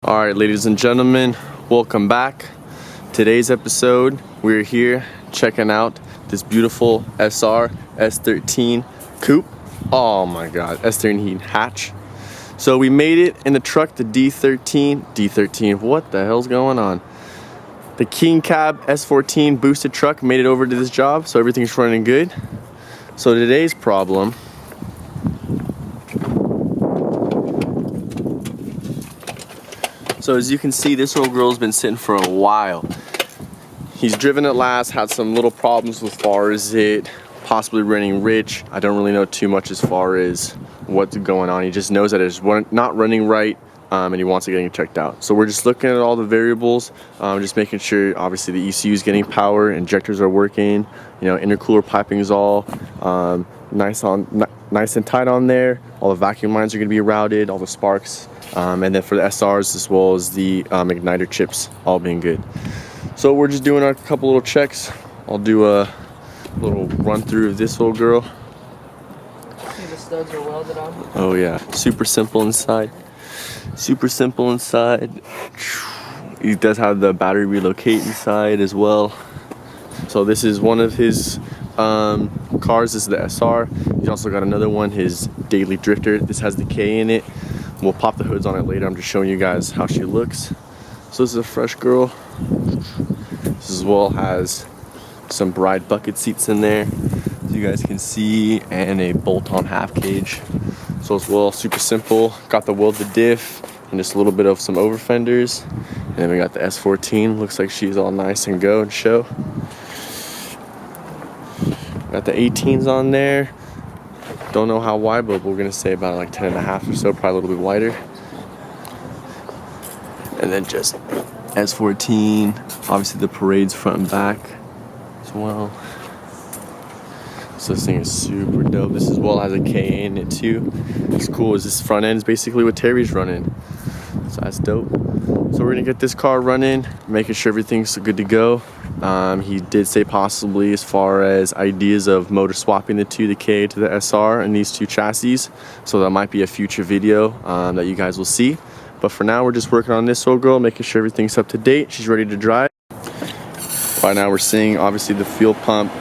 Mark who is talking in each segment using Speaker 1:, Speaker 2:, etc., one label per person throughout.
Speaker 1: Alright, ladies and gentlemen, welcome back. Today's episode, we're here checking out this beautiful SR20-S13 coupe. Oh my god, S13 hatch. So we made it in the truck, the D13, what the hell's going on? The King Cab S14 boosted truck made it over to this job, so everything's running good. So today's problem, so as you can see, this old girl's been sitting for a while. He's driven it last, had some little problems as far as it possibly running rich. I don't really know too much as far as what's going on. He just knows that it's not running right, and he wants it getting checked out. So we're just looking at all the variables, just making sure obviously the ECU is getting power, injectors are working, intercooler piping is all nice and tight on there. All the vacuum lines are going to be routed, all the sparks. And then for the SRs as well as the igniter chips all being good. So we're just doing a couple little checks. I'll do a little run through of this old girl.
Speaker 2: See, the studs are welded on.
Speaker 1: Oh yeah, super simple inside. Super simple inside. He does have the battery relocate inside as well. So this is one of his cars. This is the SR. He's also got another one, his Daily Drifter. This has the K in it. We'll pop the hoods on it later. I'm just showing you guys how she looks. So this is a fresh girl. This as well has some bride bucket seats in there, as you guys can see, and a bolt-on half cage. So as well, super simple. Got the welded diff and just a little bit of some over fenders. And then we got the S14. Looks like she's all nice and go and show. Got the 18s on there. Don't know how wide, but we're gonna say about like 10.5 or so, probably a little bit wider. And then just S14, obviously the parade's front and back as well. So this thing is super dope. This as well has a K in it too. What's cool is this front end is basically what Terry's running. So that's dope. So we're gonna get this car running, making sure everything's good to go. He did say possibly as far as ideas of motor swapping the K to the SR and these two chassis. So that might be a future video that you guys will see. But for now, we're just working on this old girl, making sure everything's up to date. She's ready to drive. Right now we're seeing obviously the fuel pump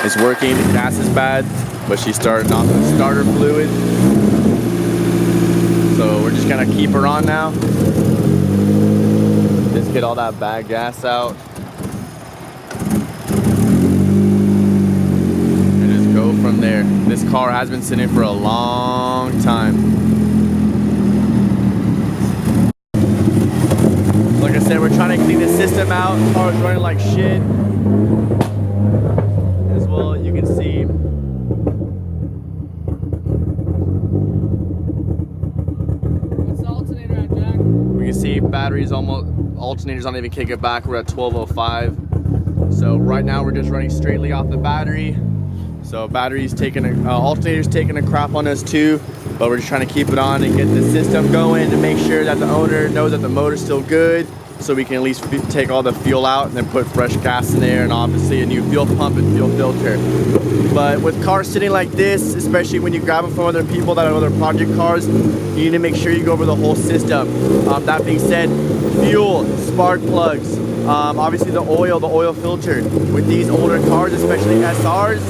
Speaker 1: is working. The gas is bad, but she's starting off the starter fluid. So we're just gonna keep her on now. Just get all that bad gas out. And just go from there. This car has been sitting for a long time. Like I said, we're trying to clean the system out. The car is running like shit. As well, you can see. You can see batteries alternators don't even kick it back. We're at 1205. So right now we're just running straightly off the battery. So battery's alternator's taking a crap on us too, but we're just trying to keep it on and get the system going to make sure that the owner knows that the motor's still good, so we can at least take all the fuel out and then put fresh gas in there, and obviously a new fuel pump and fuel filter. But with cars sitting like this, especially when you grab them from other people that have other project cars, you need to make sure you go over the whole system. That being said, fuel, spark plugs, obviously the oil filter. With these older cars, especially SRs,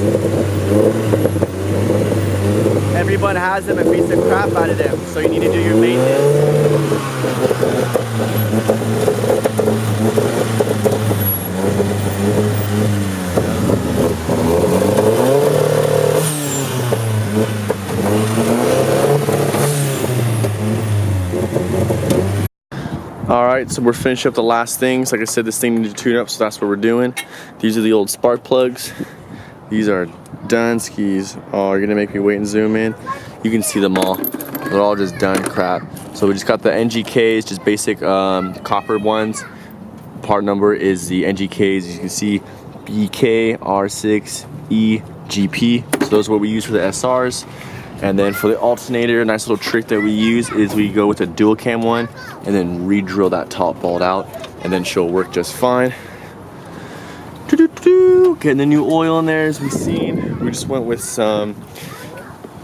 Speaker 1: everyone has them and beats the crap out of them. So you need to do your maintenance. Alright, so we're finishing up the last things. Like I said, this thing needs to tune up, so that's what we're doing. These are the old spark plugs. These are done skis. Oh, you're gonna make me wait and zoom in. You can see them all. They're all just done crap. So we just got the NGKs, just basic copper ones. Part number is the NGKs. As you can see, BKR6EGP. So those are what we use for the SRs. And then for the alternator, a nice little trick that we use is we go with a dual cam one and then re-drill that top bolt out, and then she'll work just fine. Getting the new oil in there, as we've seen. We just went with some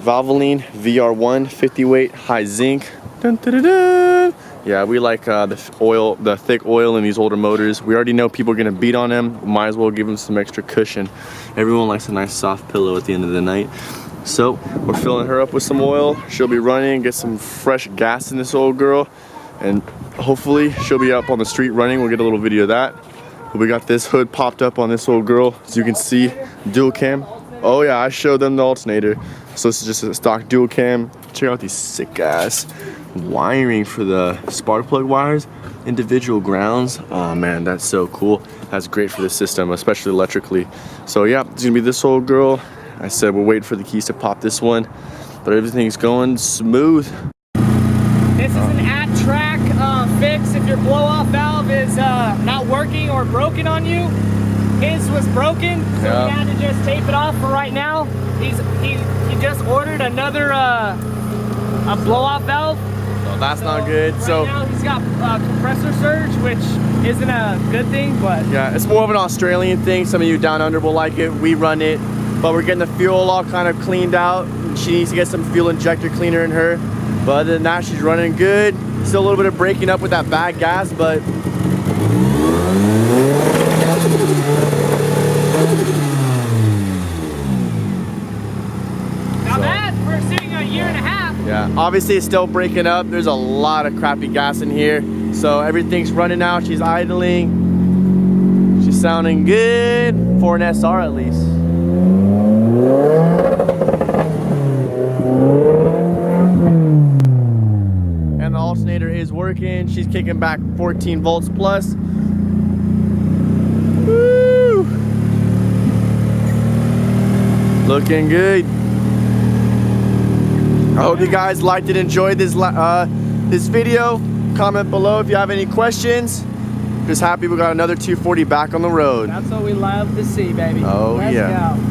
Speaker 1: Valvoline VR1 50 weight high zinc. Dun, dun, dun, dun. Yeah, we like the thick oil in these older motors. We already know people are gonna beat on them. Might as well give them some extra cushion. Everyone likes a nice soft pillow at the end of the night. So we're filling her up with some oil. She'll be running, get some fresh gas in this old girl, and hopefully she'll be up on the street running. We'll get a little video of that. But we got this hood popped up on this old girl, as you can see, dual cam. Oh yeah, I showed them the alternator. So this is just a stock dual cam. Check out these sick ass wiring for the spark plug wires, individual grounds. Oh man, that's so cool. That's great for the system, especially electrically. So yeah, it's gonna be this old girl. I said we're waiting for the keys to pop this one, but everything's going smooth.
Speaker 3: This is an at-track fix if your blow-off valve is not working or broken on you. His was broken, so we had to just tape it off for right now. He just ordered another a blow-off valve.
Speaker 1: So that's not good.
Speaker 3: Right
Speaker 1: so
Speaker 3: now he's got compressor surge, which isn't a good thing, but
Speaker 1: yeah, it's more of an Australian thing. Some of you down under will like it. We run it, but we're getting the fuel all kind of cleaned out. She needs to get some fuel injector cleaner in her. But other than that, she's running good. Still a little bit of breaking up with that bad gas, but
Speaker 3: not bad for sitting a year and a half.
Speaker 1: yeah, obviously it's still breaking up. There's a lot of crappy gas in here. So everything's running out. She's idling. She's sounding good for an SR at least. And the alternator is working. She's kicking back 14 volts plus. Woo! Looking good. I hope you guys liked and enjoyed this this video. Comment below if you have any questions. Just happy we got another 240 back on the road.
Speaker 3: That's what we love to see, baby.
Speaker 1: Oh,
Speaker 3: Let's
Speaker 1: yeah.
Speaker 3: go.